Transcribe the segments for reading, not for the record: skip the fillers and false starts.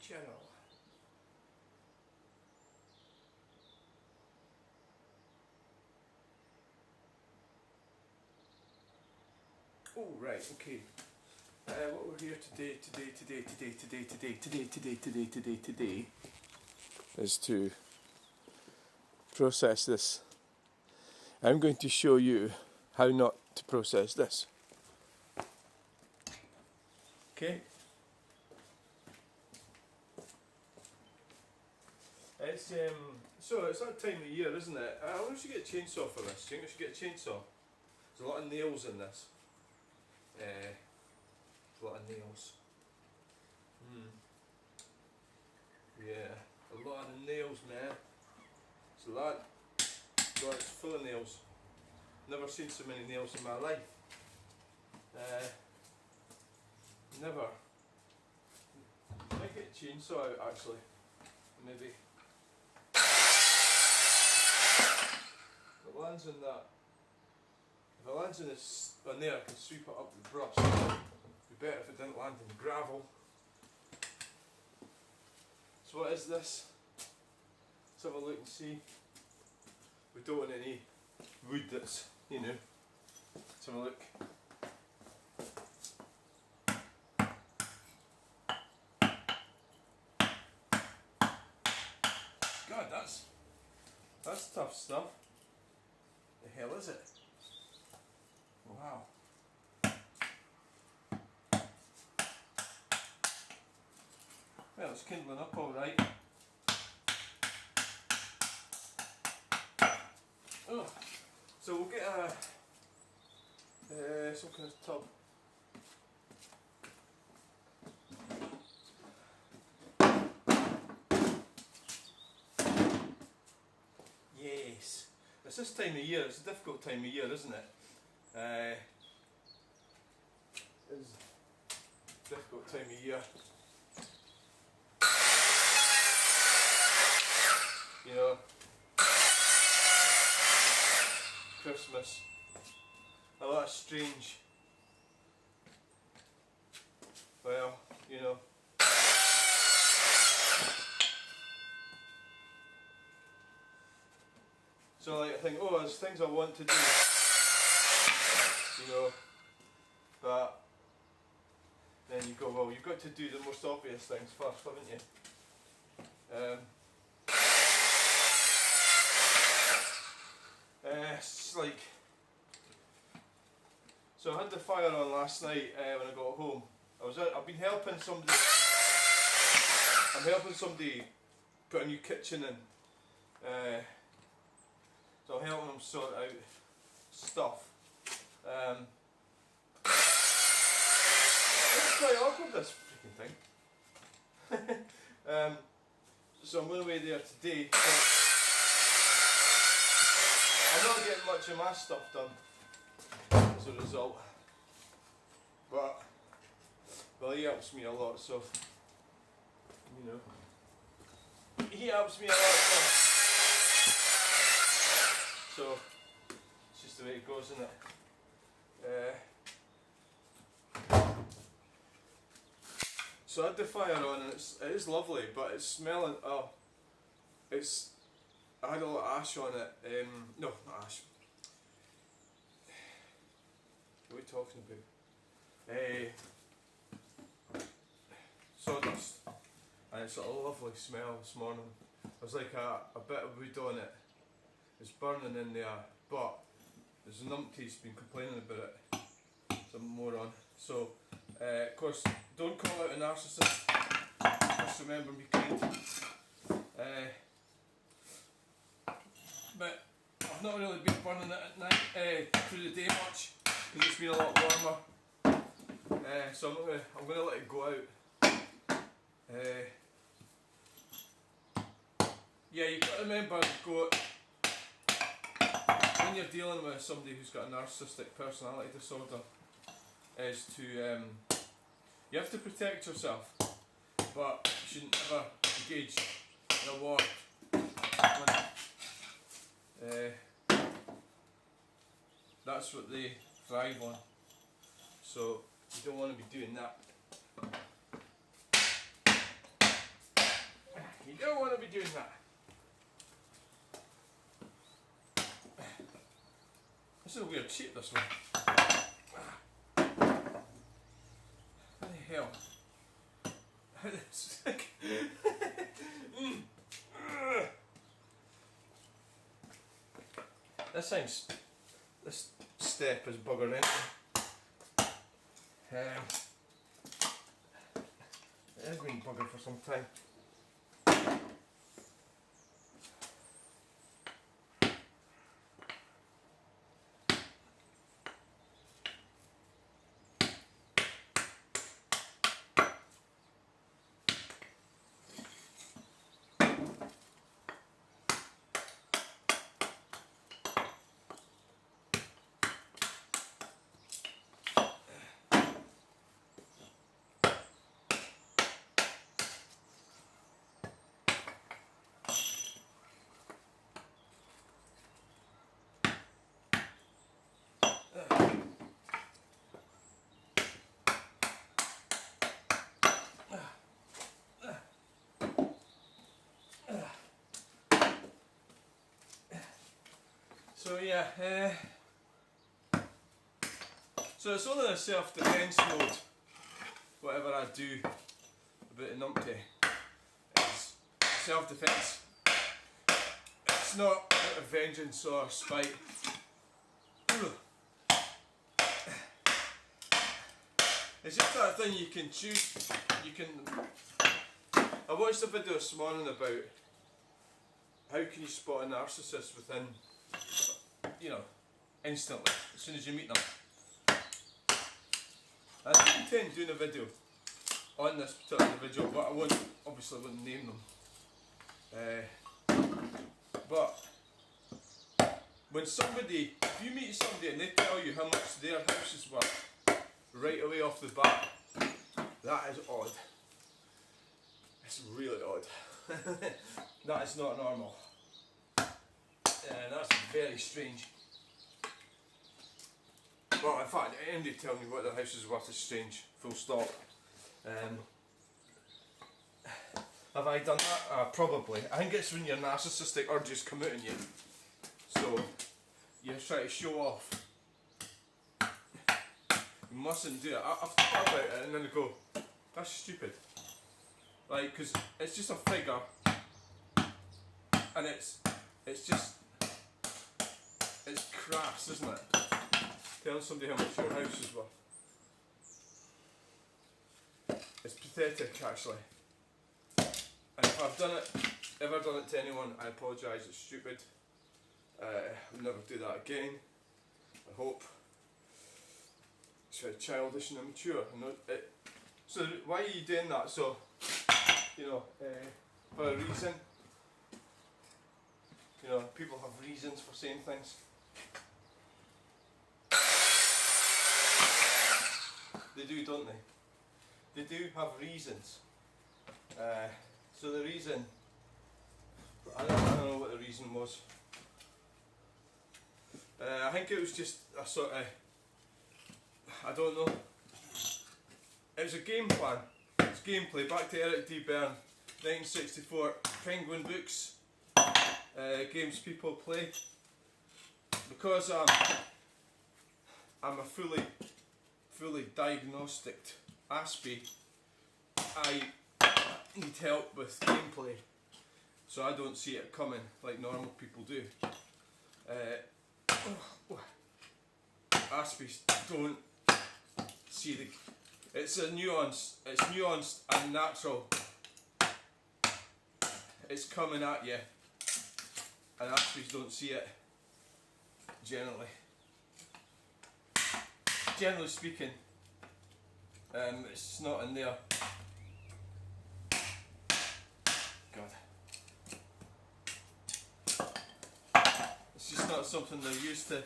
channel. Oh right, okay. What we're here today is to process this. I'm going to show you how not to process this. Okay. It's so it's that time of year, isn't it? I wonder if you should get a chainsaw for this. Do you think I should get a chainsaw? There's a lot of nails in this. A lot of nails. Yeah, a lot of nails, man. So that, God, it's full of nails. Never seen so many nails in my life. Never. I might get a chainsaw out actually. Maybe. If it lands in that. If it lands in this on there, I can sweep it up with the brush. It'd be better if it didn't land in the gravel. So what is this? Let's have a look and see. We don't want any wood that's, you know. Let's have a look. God, that's tough stuff. The hell is it? Wow. Well, it's kindling up all right. Oh, so we'll get some kind of tub. Yes. It's this time of year. It's a difficult time of year, isn't it? It's a difficult time of year. You know, Christmas, a lot of strange, well, you know, so like I think, oh, there's things I want to do, you know, but then you go, well, you've got to do the most obvious things first, haven't you? It's like, so I had the fire on last night when I got home. I've been helping somebody. I'm helping somebody put a new kitchen in. So I'm helping them sort out stuff. It's quite awkward, this freaking thing. So I'm going away there today. I'm not getting much of my stuff done as a result, but well, he helps me a lot, so you know, he helps me a lot, so it's just the way it goes, isn't it? So I had the fire on, and it is lovely, but it's smelling. Oh, it's. I had a lot of ash on it. No, not ash. What are we talking about? Sawdust. And it's a lovely smell this morning. There's like a bit of wood on it. It's burning in there, but there's an umpty's been complaining about it. Some more on. So, of course, don't call out a narcissist. Just remember, be kind. But I've not really been burning it at night, through the day much, because it's been a lot warmer. So I'm gonna let it go out. Yeah, you've got to remember, when you're dealing with somebody who's got a narcissistic personality disorder, is to you have to protect yourself, but you shouldn't ever engage in a war. That's what they thrive on, so you don't want to be doing that. be doing that. This is a weird shape, this one. What the hell? This step is buggering. It has been bugging for some time. So yeah, so it's only a self-defence mode, whatever I do about an numpty, it's self-defence. It's not out of vengeance or spite. It's just that thing you can choose, I watched a video this morning about how can you spot a narcissist within, you know, instantly, as soon as you meet them. I intend doing a video on this particular individual, but I obviously wouldn't name them. But when if you meet somebody and they tell you how much their house is worth right away off the bat, that is odd. It's really odd. That is not normal. That's very strange. Well, in fact, anybody tell me what their house is worth is strange. Full stop. Have I done that? Probably. I think it's when your narcissistic urges come out in you. So, you try to show off. You mustn't do it. I've thought about it and then I go, that's stupid. Like, because it's just a figure. And it's crass, isn't it? Telling somebody how much your house is worth. It's pathetic, actually. And if I've ever done it to anyone, I apologise, it's stupid. I'll never do that again, I hope. It's very childish and immature. So why are you doing that? So, you know, for a reason. You know, people have reasons for saying things. They do, don't they? They do have reasons. So the reason, I don't know what the reason was. I think it was just a sort of, I don't know. It was a game plan. It's gameplay. Back to Eric D. Byrne, 1964. Penguin books. Games people play. Because I'm a fully diagnosed Aspie, I need help with gameplay, so I don't see it coming like normal people do. Aspies don't see it's nuanced and natural. It's coming at you, and Aspies don't see it generally. Generally speaking, it's not in there. God. It's just not something they're used to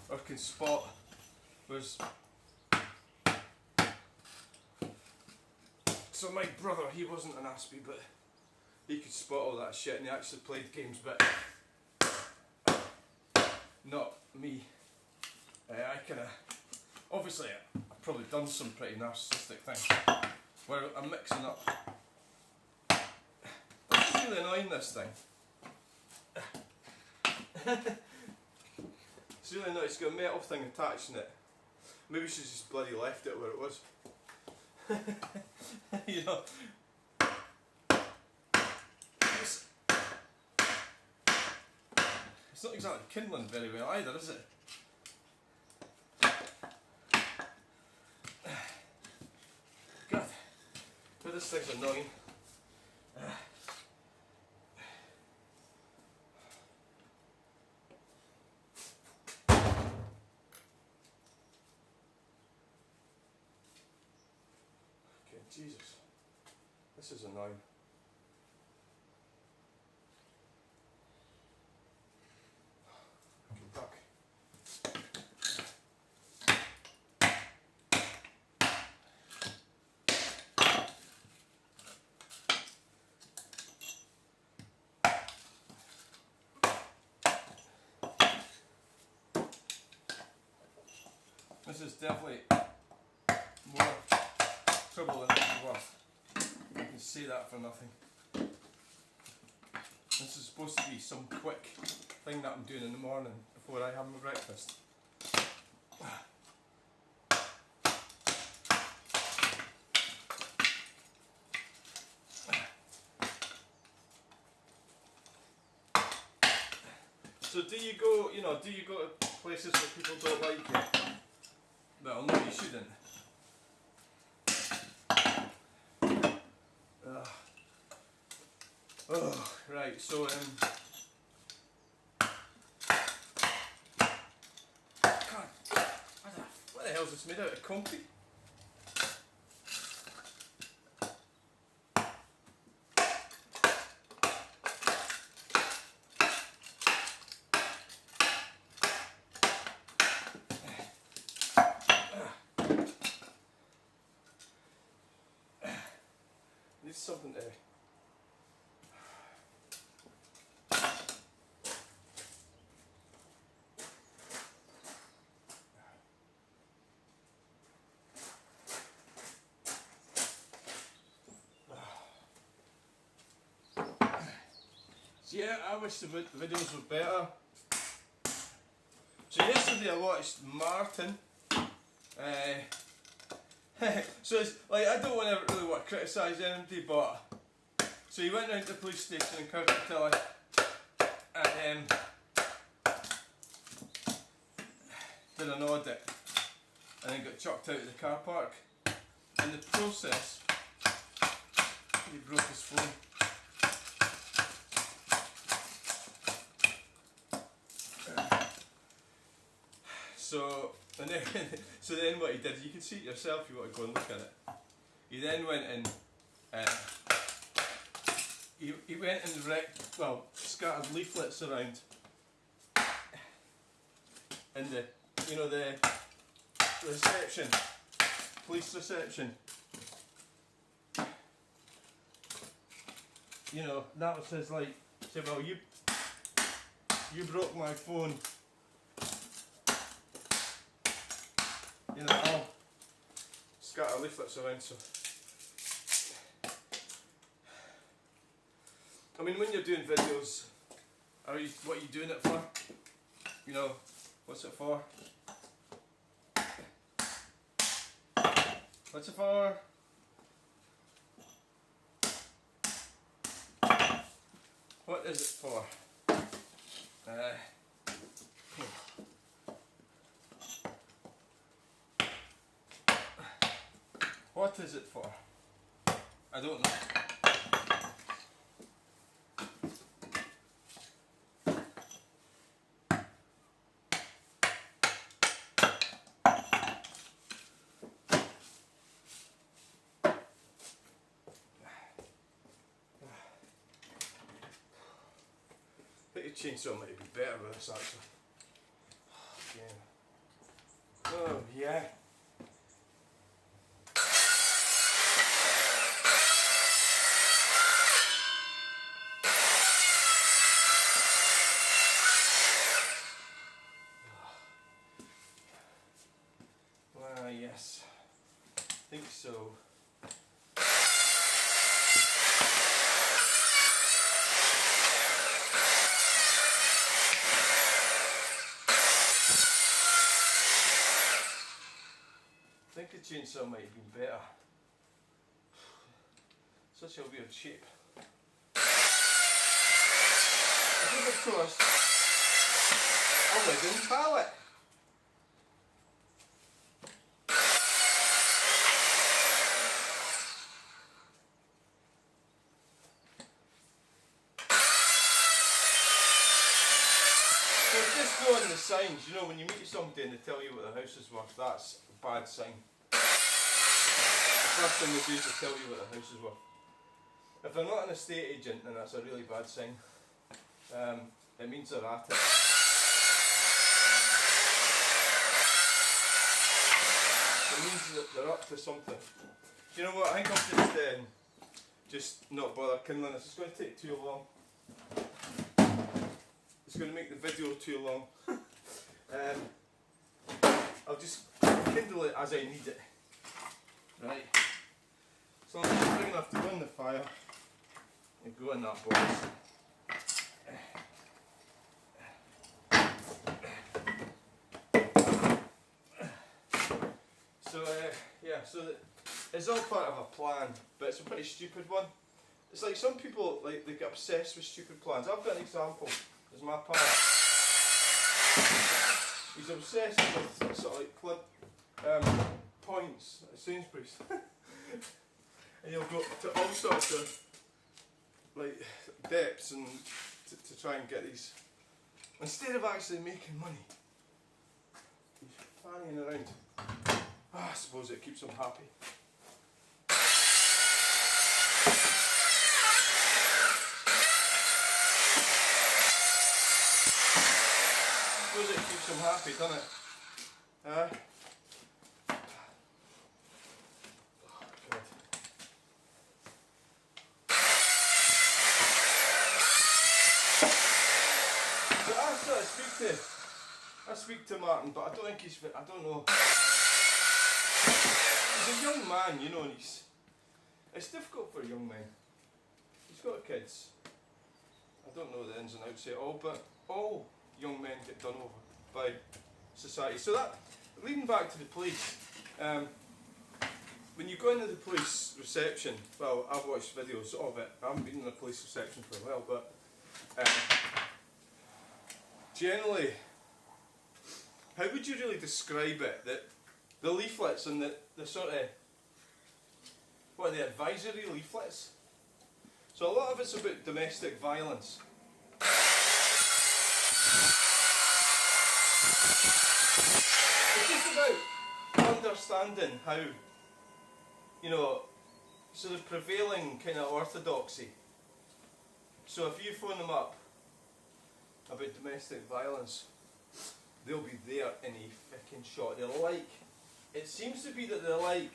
or can spot. Whereas, so my brother, he wasn't an Aspie, but he could spot all that shit and he actually played games, but not me. I kinda, obviously I've probably done some pretty narcissistic things where I'm mixing up really annoying, this thing. It's really annoying, it's got a metal thing attaching it. Maybe she just bloody left it where it was. You know. It's not exactly kindling very well either, is it? God, but this thing's annoying. Okay, Jesus, this is annoying. Okay, back. This is definitely more trouble than it's worth. I can say that for nothing. This is supposed to be some quick thing that I'm doing in the morning before I have my breakfast. So do you go to places where people don't like you? Well, no, you shouldn't. Oh, right, so God, what the hell is this made out of? Concrete? Needs something to. Yeah, I wish the videos were better. So yesterday I watched Martin. So it's like, I don't really want to criticise anybody, but so he went round to the police station in Kirkcaldy and did an audit and then got chucked out of the car park. In the process, he broke his phone. So then what he did, you can see it yourself if you want to go and look at it. He then went and he went and scattered leaflets around in the reception, police reception. That was his say, well, you broke my phone. I'll scatter leaflets around. So, I mean, when you're doing videos, what are you doing it for? What's it for? What's it for? What is it for? What is it for? I don't know. I think a chainsaw might be better with this actually. Oh yeah. Yes, I think so. chainsaw might have been better. Such a weird shape. I think of course a Widden pallet. So just knowing the signs, you know, when you meet somebody and they tell you what their house is worth, that's a bad sign. The first thing they do is to tell you what their house is worth. If they're not an estate agent, then that's a really bad sign. It means they're at it. It means that they're up to something. Do you know what? I think I'll just not bother kindling this. It's going to take too long. It's going to make the video too long. I'll just kindle it as I need it. Right. So I'm just big enough to go in the fire and go in that box. So yeah, so it's all part of a plan, but it's a pretty stupid one. It's like some people, like, they get obsessed with stupid plans. I've got an example. There's my pal. He's obsessed with sort of like club points at Sainsbury's. And he'll go to all sorts of like depths and to try and get these. Instead of actually making money, he's fanning around. I suppose it keeps him happy. I suppose it keeps him happy, doesn't it? I speak to Martin, but I don't think he's. I don't know. He's a young man, you know, and it's difficult for young men. He's got kids. I don't know the ins and outs of it all, but all young men get done over by society. So that, leading back to the police, when you go into the police reception, well, I've watched videos of it. I haven't been in the police reception for a while, but generally, how would you really describe it? That the leaflets and the sort of, what are the advisory leaflets? So a lot of it's about domestic violence. It's just about understanding how, you know, sort of prevailing kind of orthodoxy. So if you phone them up about domestic violence, they'll be there in a fucking shot. They're like, it seems to be that they're like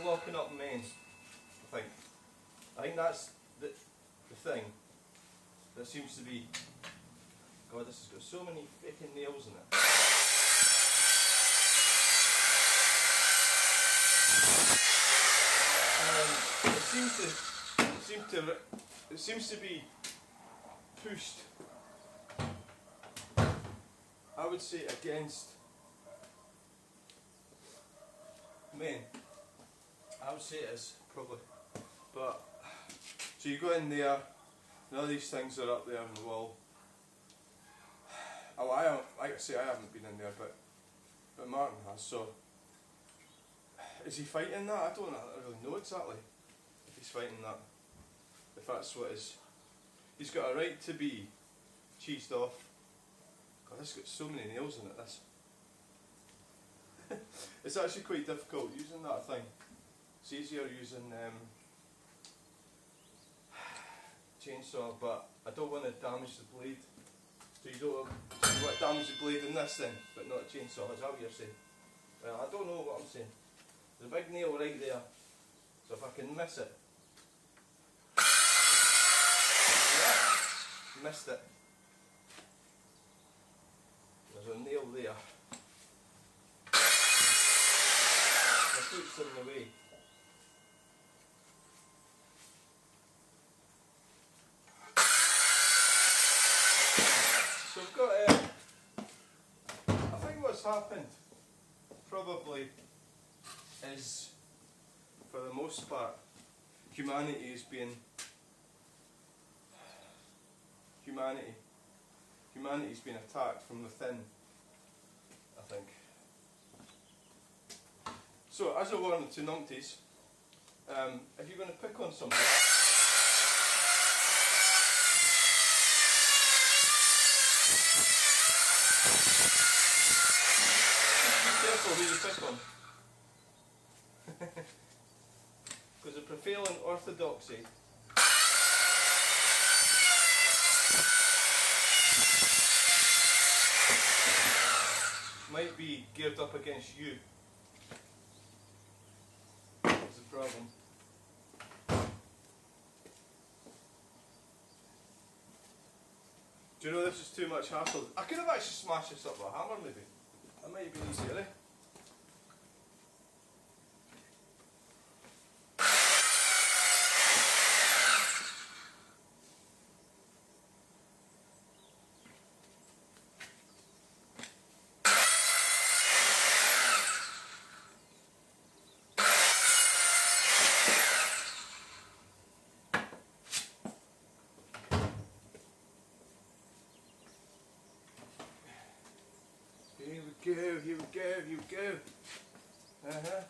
locking up men, I think that's the thing that seems to be, God, this has got so many fucking nails in it. It seems to be pushed, I would say, against men. I would say it is, probably. But, so you go in there, and all these things are up there on the wall. Oh, like I say, I haven't been in there, but Martin has, so. Is he fighting that? I don't really know exactly if he's fighting that. If that's what he's got a right to be cheesed off. God, this has got so many nails in it, this. It's actually quite difficult using that thing. It's easier using chainsaw, but I don't want to damage the blade. So you want to damage the blade in this then, but not a chainsaw, is that what you're saying? Well, I don't know what I'm saying. There's a big nail right there, so if I can miss it. Yeah, missed it. There's a nail there. My foot's in the way. So I've got, I think what's happened probably is, for the most part, humanity's been attacked from within, I think. So, as a warning to numpties, if you're going to pick on somebody, be careful who you pick on. Because the prevailing orthodoxy might be geared up against you. That's the problem. Do you know this is too much hassle? I could have actually smashed this up with a hammer maybe. That might have been easier, eh? Here we go. Uh-huh.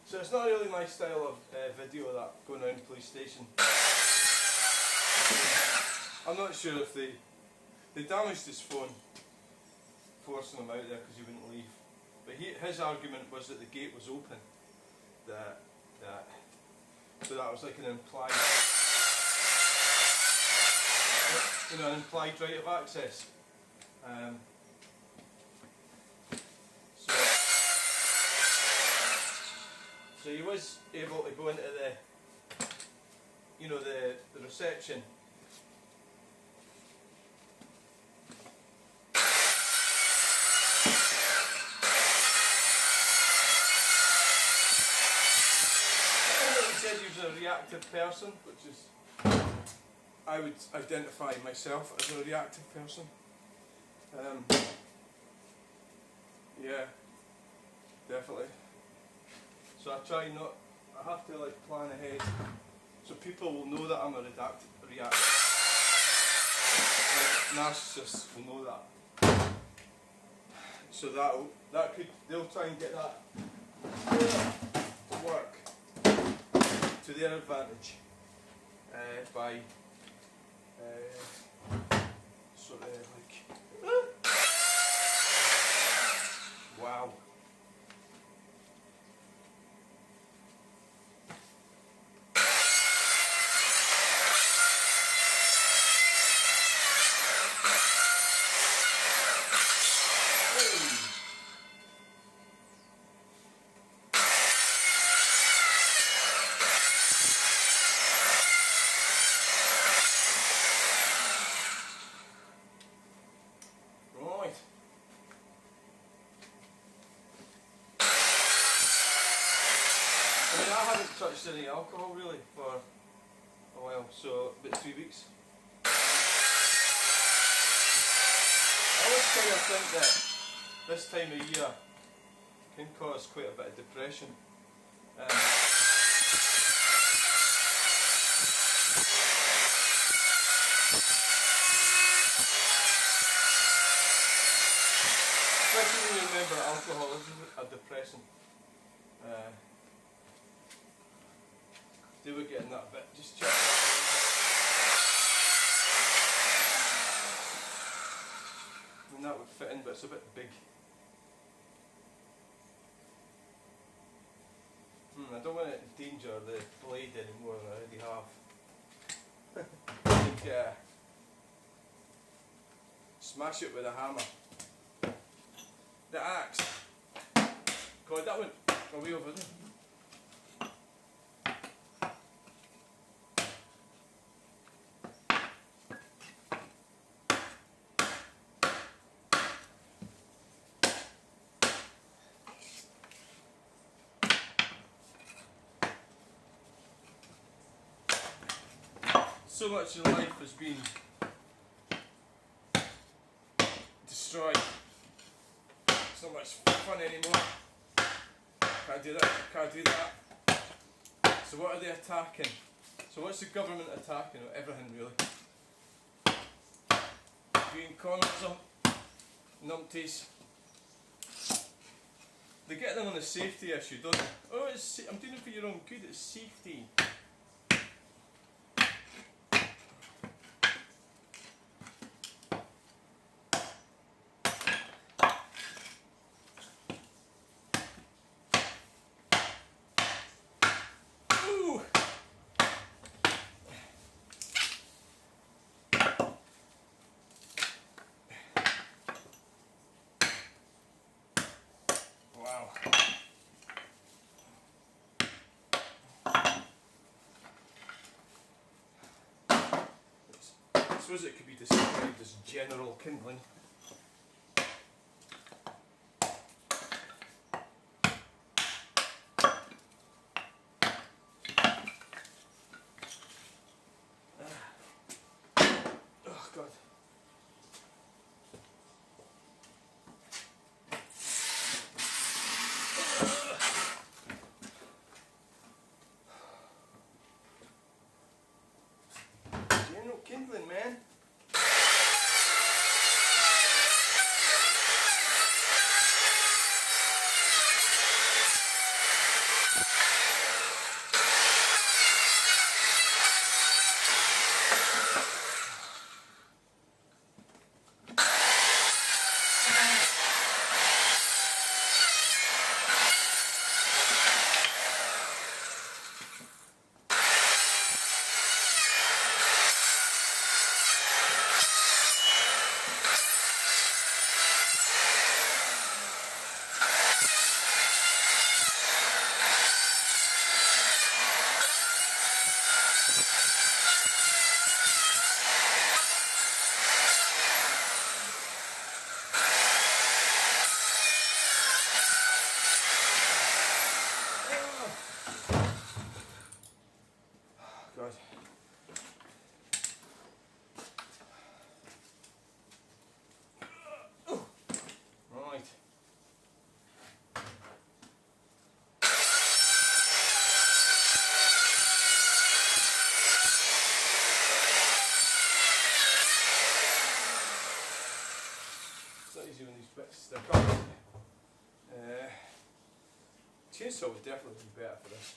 So it's not really my style of video, that going around the police station. I'm not sure if they damaged his phone, forcing him out there because he wouldn't leave. But his argument was that the gate was open. So that was like an implied, an implied right of access. So he was able to go into the reception. He said he was a reactive person, which is, I would identify myself as a reactive person. Yeah, definitely. So I have to plan ahead, so people will know that I'm a reactive. Like narcissists will know that. So they'll try and get that to work to their advantage by sort of like, wow. I haven't touched any alcohol really for a while, so about 3 weeks. I always kind of think that this time of year can cause quite a bit of depression. Especially when you remember alcohol is a depressant. They were getting that bit, just check that. And that would fit in, but it's a bit big. any more than I already have. Like, smash it with a hammer. The axe. God, that went away over there. So much in life has been destroyed. It's not much fun anymore. Can't do that, can't do that. So what are they attacking? So what's the government attacking? Everything really. Green communism, numpties. They get them on the safety issue, don't they? Oh, I'm doing it for your own good, it's safety. Wow. I suppose it could be described as general kindling. Oh God. General kindling, man. God. Right. It's not easy when these bits stick up. Chainsaw would definitely be better for this.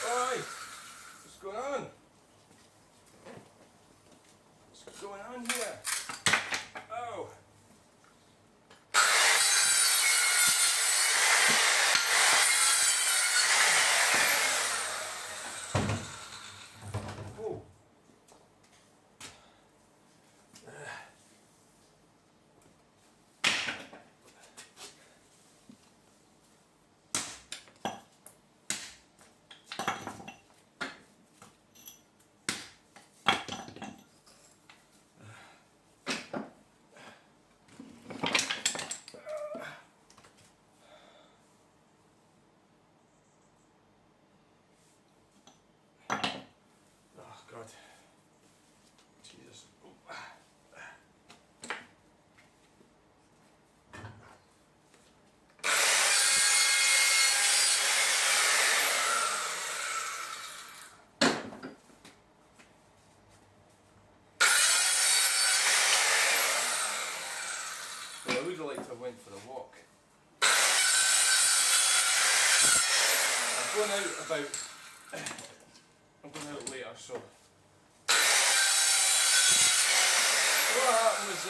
Alright, what's going on? What's going on here? Oh, going out about. I'm going out later, so. What happened was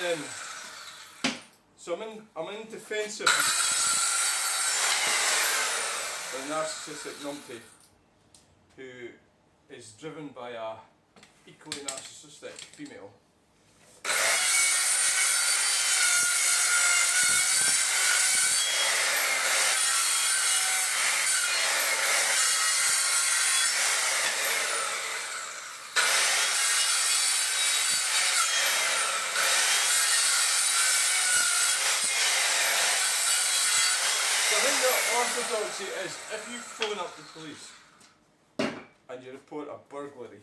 so I'm in defensive. The narcissistic numpty, who is driven by a equally narcissistic female. Orthodoxy is if you phone up the police and you report a burglary,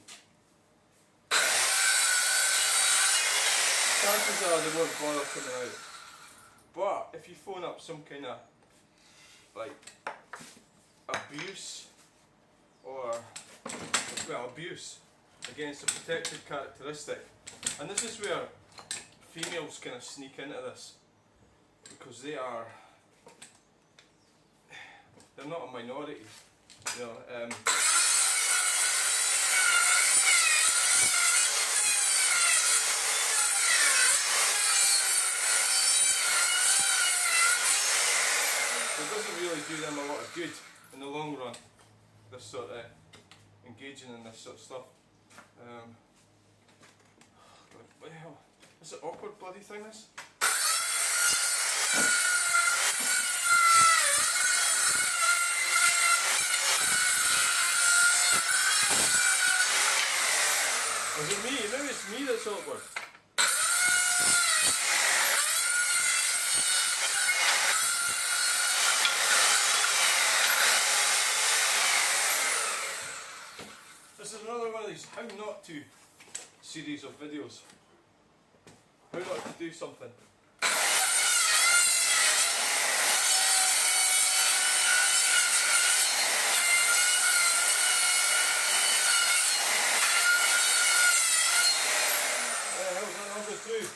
chances are they won't bother coming out. But if you phone up some kind of like abuse or abuse against a protected characteristic, and this is where females kind of sneak into this because they're not a minority, you know. It doesn't really do them a lot of good in the long run, this sort of engaging in this sort of stuff. What the hell? Is it awkward bloody thing this? Is it me? Maybe it's me that's awkward. This is another one of these how not to series of videos. How not to do something. Through.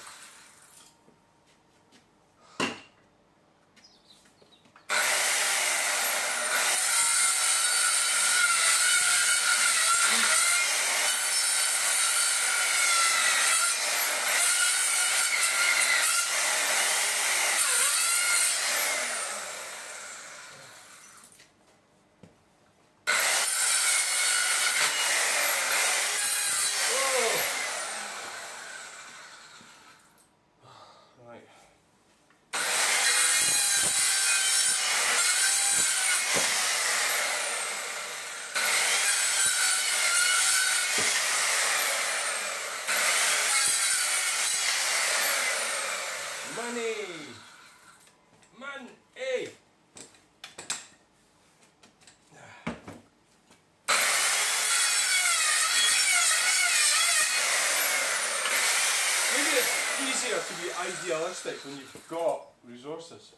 Easier to be idealistic when you've got resources.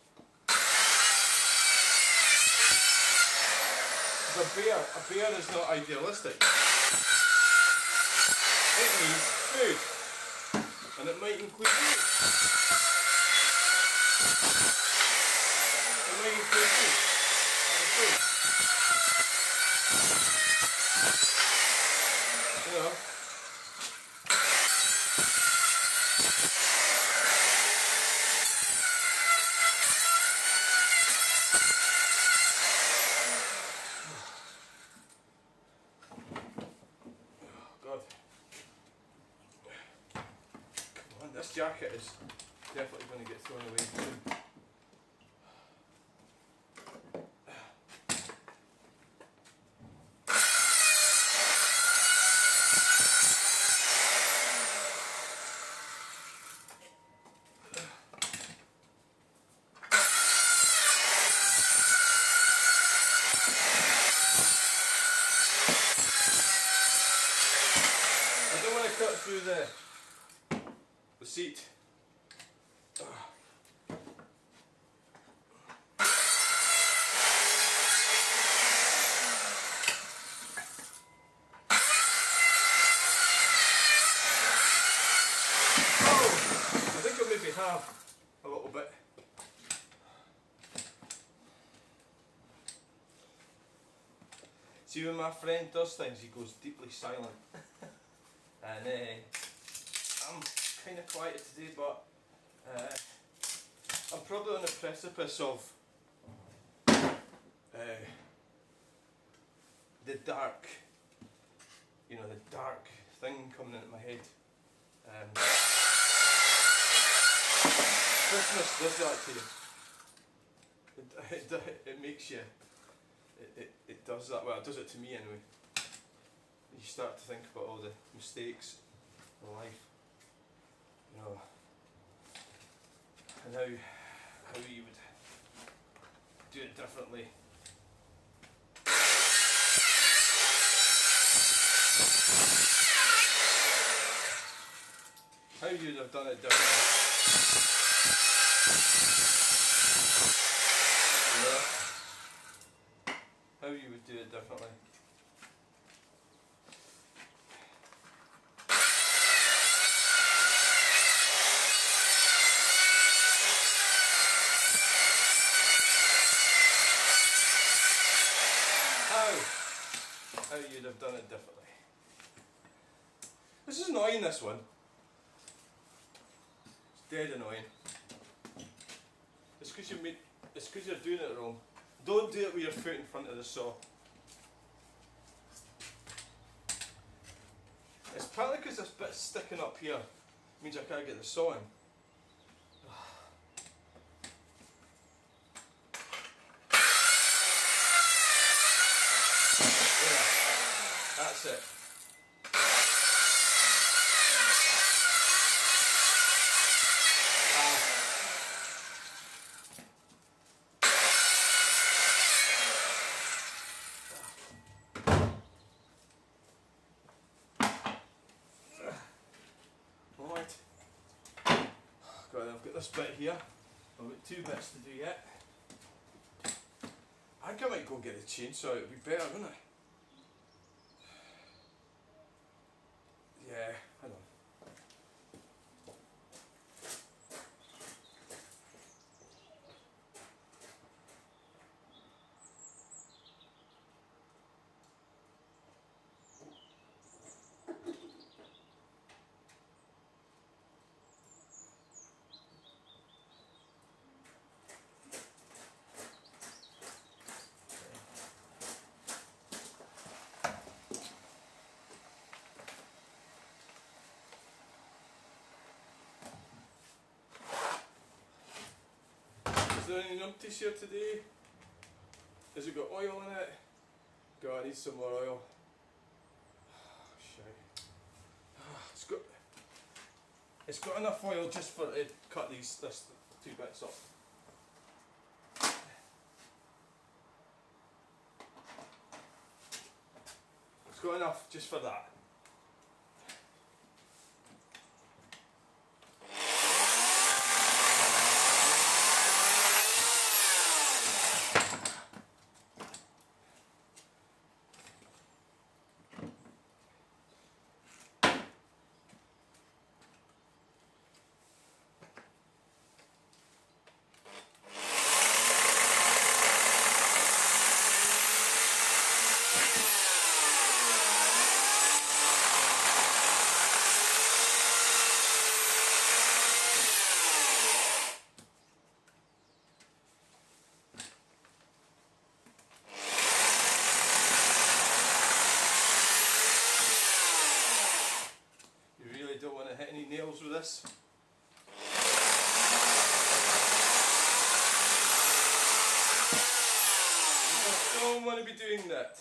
A bear is not idealistic. It needs food, and it might include you. It might include you and food. You know. This jacket is definitely going to get thrown away soon. I don't want to cut through the seat. I think I'll maybe have a little bit. See, when my friend does things, he goes deeply silent. And I'm kind of quiet today, but I'm probably on the precipice of the dark, the dark thing coming into my head. Christmas does that to you. It makes you, it does that, well it does it to me anyway. You start to think about all the mistakes in life, and how you would do it differently. How you'd have done it differently. How you would do it differently. How you'd have done it differently. This is annoying, this one. It's dead annoying. It's because you're doing it wrong. Don't do it with your foot in front of the saw. It's partly because this bit's sticking up here. It means I can't get the saw in. Yeah, that's it. I've got this bit here. I've got 2 bits to do yet. I think I might go get a chainsaw, it would be better, wouldn't it? Yeah, I don't know. Is there any numpties here today? Has it got oil in it? God, I need some more oil. Shite. It's got enough oil just for to cut this 2 bits off. It's got enough just for that. Don't want to hit any nails with this. I don't want to be doing that.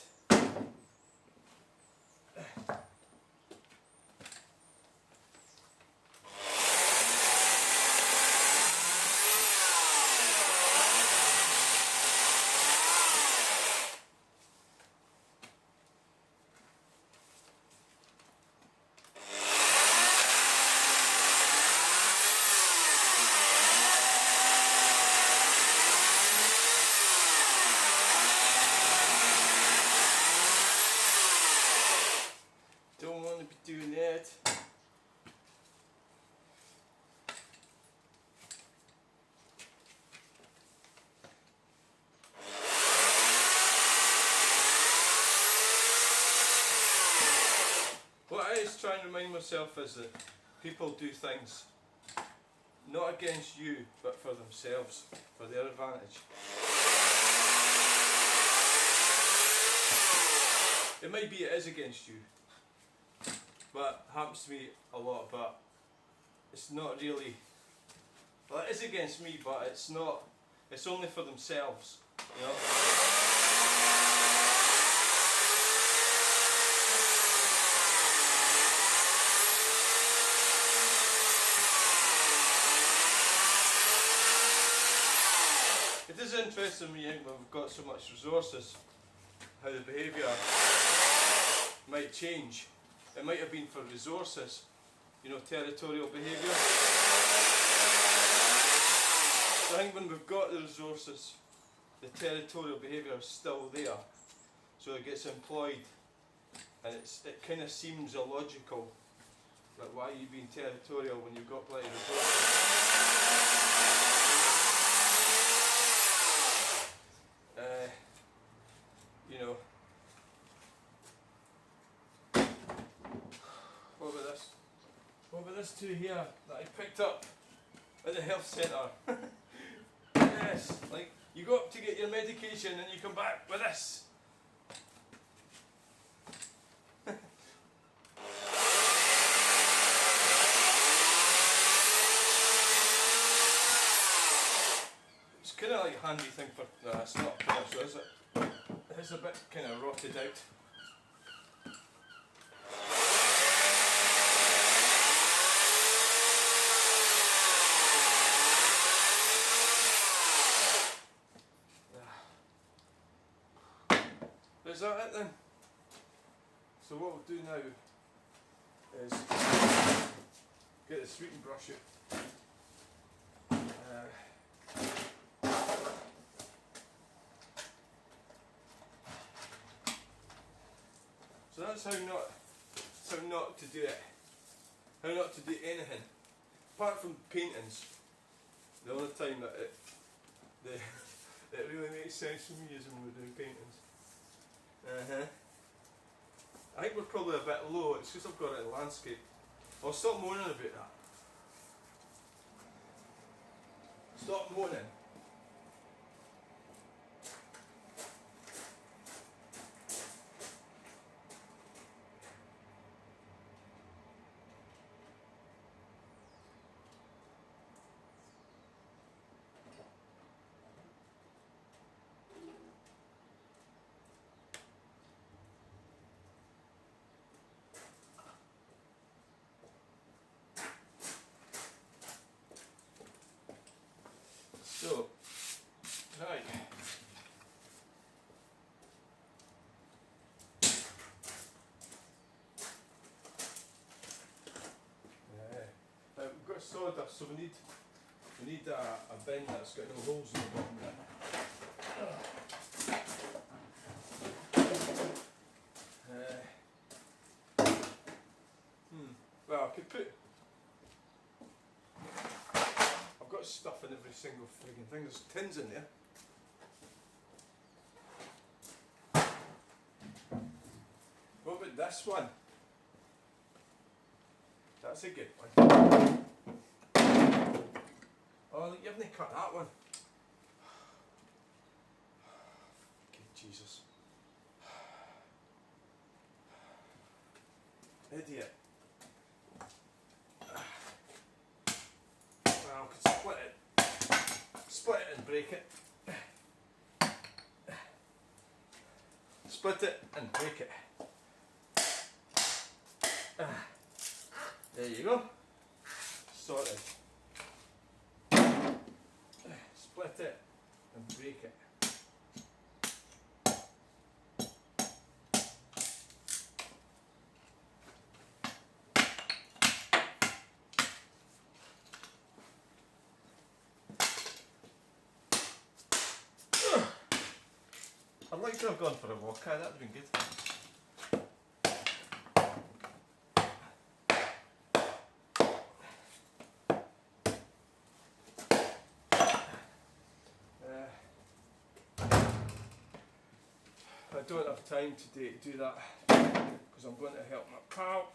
always try and remind myself is that people do things not against you, but for themselves, for their advantage. It might be it is against you, but it happens to me a lot, but it's not really, well, it is against me, but it's not, it's only for themselves, you know. It is interesting when we've got so much resources, how the behaviour might change. It might have been for resources, you know, territorial behaviour. So I think when we've got the resources, the territorial behaviour is still there. So it gets employed, and it kind of seems illogical. Like, why are you being territorial when you've got plenty of resources? You know, what about this? What about this too here that I picked up at the health centre? Yes, like you go up to get your medication and you come back with this. It's kind of like a handy thing for. No, it's not commercial, is it? It's a bit kind of rotted out. Is that it then? So what we'll do now is get the sweeping brush out. So that's how not to do it. How not to do anything. Apart from paintings. The only time that it really makes sense for me is when we're doing paintings. I think we're probably a bit low, it's because I've got it in landscape. I'll stop moaning about that. Stop moaning. So, right. Now we've got sawdust, so we need a bin that's got no holes in the bottom of it. Well, I could put. I've got stuff in every single frigging thing. There's tins in there. What about this one? That's a good one. Oh, you haven't cut that one. Okay, Jesus. Idiot. Well, I could split it and break it. Split it and break it. There you go. Sorted. Split it and break it. I'd like to have gone for a walk, that would have been good. I don't have time today to do that because I'm going to help my pal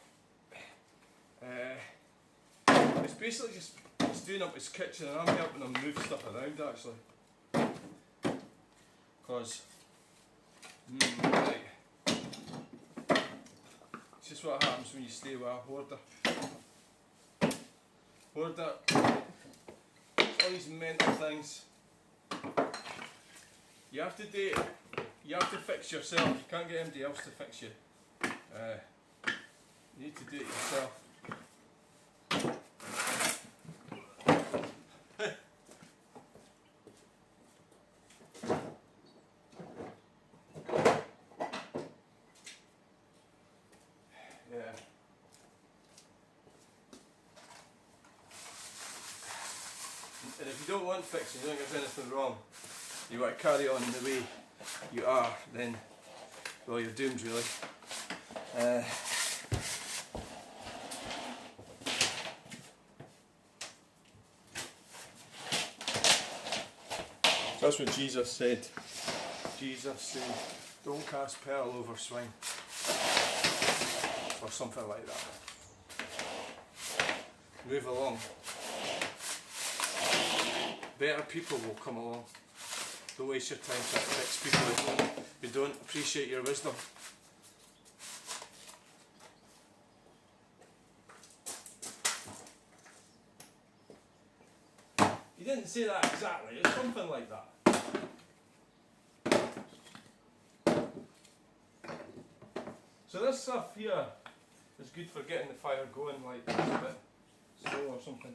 It's basically just he's doing up his kitchen and I'm helping him move stuff around actually. Because, right. It's just what happens when you stay with a hoarder. Hoarder, all these mental things. You have to do it, you have to fix yourself, you can't get anybody else to fix you. You need to do it yourself. Yeah. And if you don't want fixing, you don't think there's anything wrong, you want to carry on the way you are, then, well, you're doomed really. That's what Jesus said. Jesus said, don't cast pearl over swine. Or something like that. Move along. Better people will come along. Don't waste your time trying to fix people who don't appreciate your wisdom. You didn't say that exactly, it's something like that. So this stuff here is good for getting the fire going, like a bit slow or something.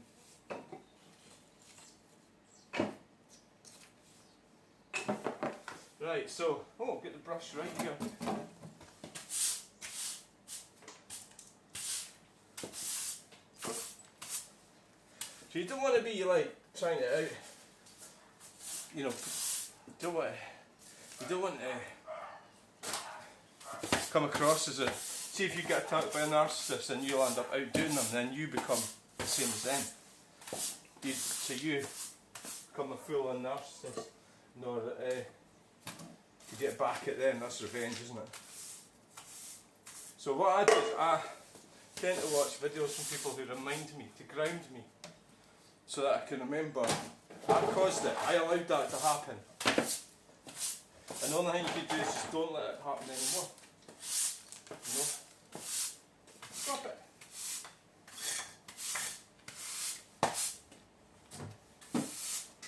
Right, so, get the brush right here. So you don't want to be like trying it out, you know, you don't want to come across as a, see if you get attacked by a narcissist and you'll end up outdoing them, then you become the same as them. You become a full-on narcissist, nor you get back at them, that's revenge, isn't it? So what I do is I tend to watch videos from people who remind me, to ground me, so that I can remember I caused it, I allowed that to happen. And the only thing you can do is just don't let it happen anymore. You know? Stop it.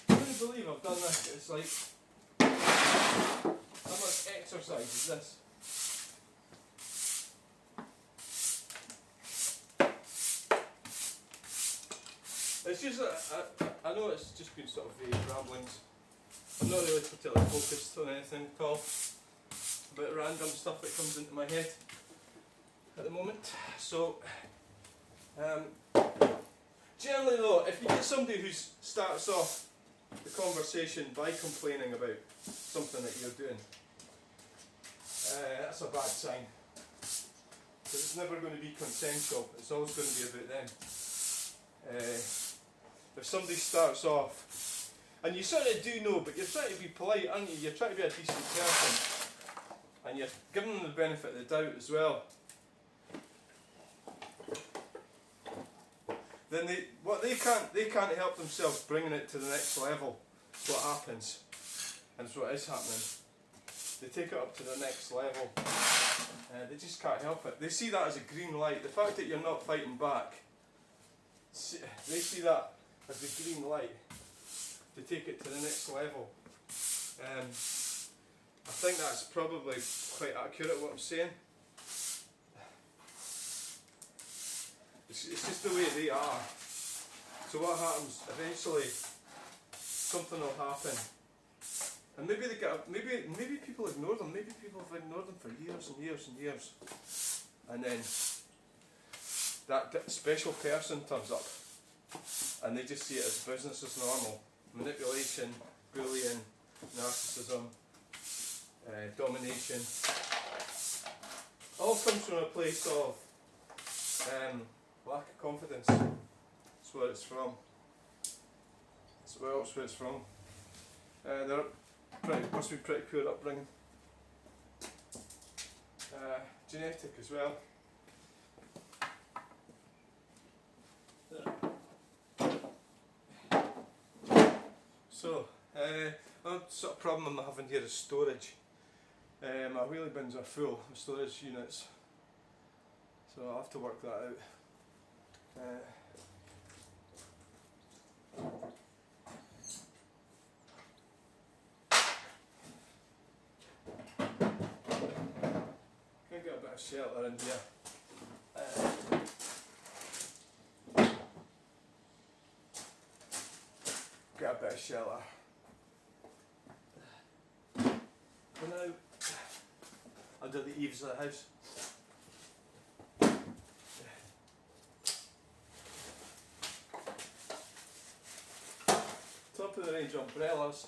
I couldn't believe I've done this. It's like, how much exercise is this? It's just that I know it's just been sort of vague ramblings. I'm not really particularly focused on anything at all. A bit of random stuff that comes into my head at the moment. So, generally though, if you get somebody who starts off the conversation by complaining about something that you're doing, that's a bad sign. Because it's never going to be consensual, it's always going to be about them. If somebody starts off, and you sort of do know, but you're trying to be polite, aren't you? You're trying to be a decent person, and you're giving them the benefit of the doubt as well. Then they can't help themselves bringing it to the next level. That's what happens, and it's what is happening. They take it up to the next level, they just can't help it. They see that as a green light. The fact that you're not fighting back, they see that as the green light to take it to the next level. I think that's probably quite accurate what I'm saying. It's just the way they are. So what happens? Eventually, something will happen, and maybe maybe people ignore them. Maybe people have ignored them for years and years and years, and then that special person turns up, and they just see it as business as normal. Manipulation, bullying, narcissism, domination, all comes from a place of lack of confidence. That's where it's from. That's where it's from. Must be pretty poor upbringing. Genetic as well. sort of problem I'm having here is storage. My wheelie bins are full of storage units, so I'll have to work that out. Can get a bit of shelter in here. Get a bit of shelter. For now, under the eaves of the house. Top of the range umbrellas.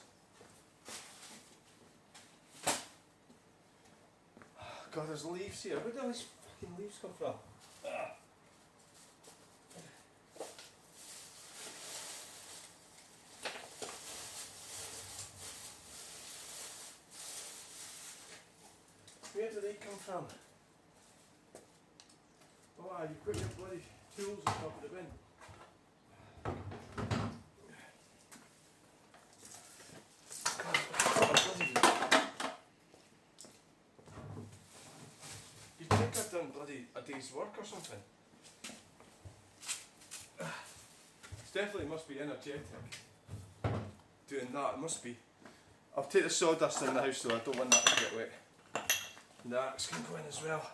God, there's leaves here. Where do these fucking leaves come from? Where do they come from? Oh, you put your bloody tools on top of the bin. You'd think I'd done bloody a day's work or something. It definitely must be energetic doing that, it must be. I'll take the sawdust in the house though, I don't want that to get wet. And the axe can go in as well.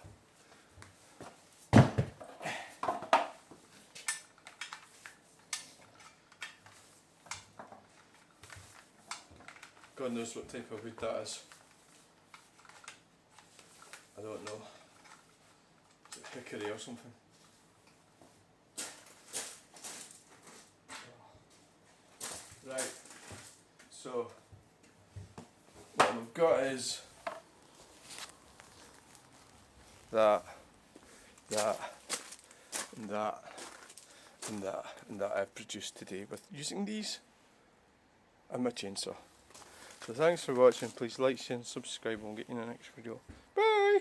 God knows what type of wood that is. I don't know. Is it hickory or something? Right, so what we've got is that, and that I've produced today with using these and my chainsaw. So thanks for watching, please like, share and subscribe and we'll get you in the next video. Bye!